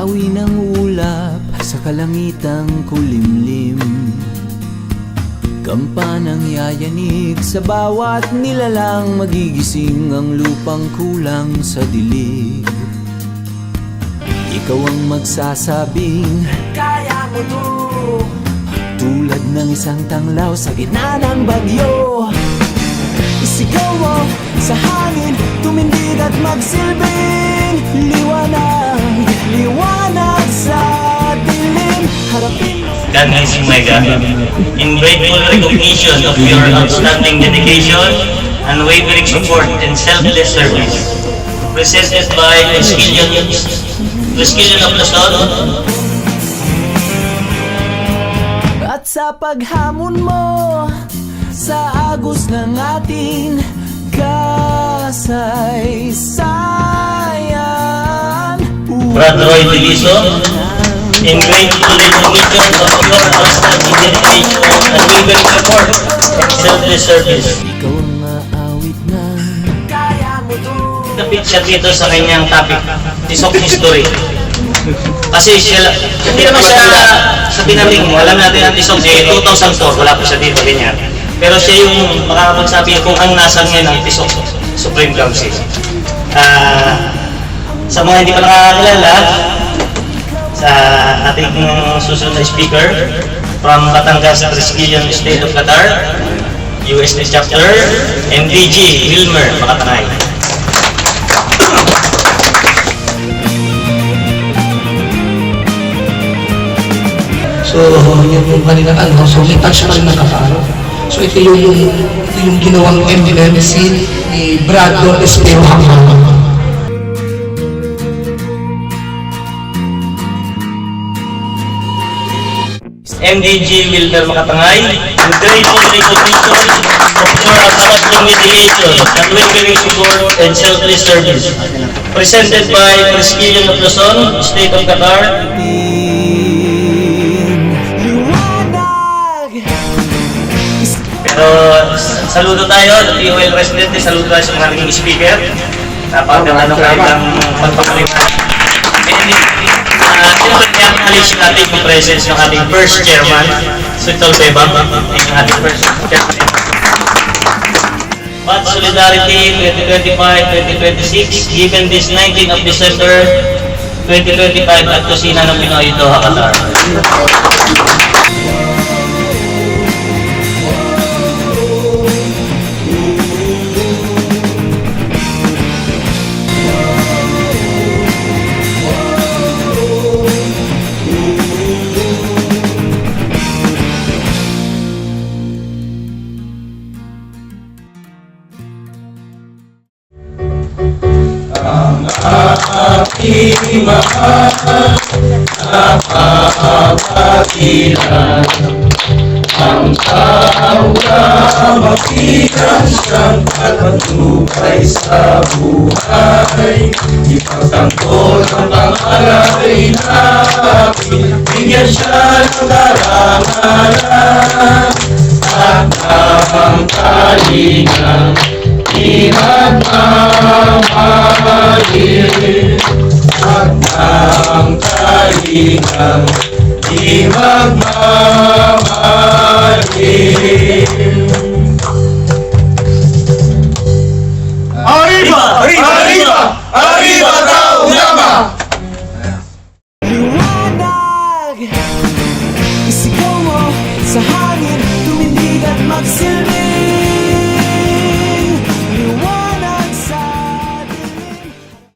Hawi ng ulap sa kalangitang kulimlim, kampanang yayanig sa bawat nilalang, magigising ang lupang kulang sa dilig. Ikaw ang magsasabing kaya mo to, tulad ng isang tanglaw sa gitna ng bagyo. Isigaw mo sa hangin, tumindig at magsilbing liwanag, liwanag sa dilim. Harapin mo. Gangnam Mega, in grateful recognition of your outstanding dedication, unwavering support, and selfless service, presented by Triskelion of Luzon. At sa paghamon mo sa agos ng ating kasaysayan, Brad Roy Diliso, in grateful recognition of your outstanding dedication, unwavering support, and selfless service. ikaw ang maawit ng kaya mo to. Napit siya dito sa kanyang topic, Tisok History. Kasi siya, hindi naman siya sa tinaming, alam natin ang Tisok, 2004, wala po siya dito, ganyan. Pero siya yung makakapagsabi kung ang nasa ngayon ng Tisok Supreme Council. Sa mga hindi pa nakakakilala, sa ating susunod na speaker, from Batangas, Triskelion, State of Qatar, UST Chapter, MDG, Wilmer, Makatangay. So, yun yung kanina so may touch pa rin ng kaparo. So, ito yung ginawang MDMC ni Brado Espero Hanggang. MDG Wilmer Makatangay, in grateful recognition of your outstanding mediation, unwavering support, and selfless service, presented by Triskelion of Luzon, State of Qatar. Liwanag. Pero saludo tayo, POL Resident, saludo tayo sa mga naging speaker. Napakaganda ng kanilang pagpapaliwanag. Siyempre, i-acknowledge natin yung presence ng ating first chairman, Sutol Bebang, yung ating first chairman. But Solidarity 2025-2026, given this 19th of December 2025 at Kusina ng Pinoy, Doha, Qatar. Aking mahal na kapatiran, ang tao na mabigang siyang katutupay sa buhay. Ipagtanggol ang pangalay namin, bigyan siya ng karangalan at namang kalingang imagmamahal at ang kalingang imagmamahal. Arriba! Arriba! Arriba! Arriba!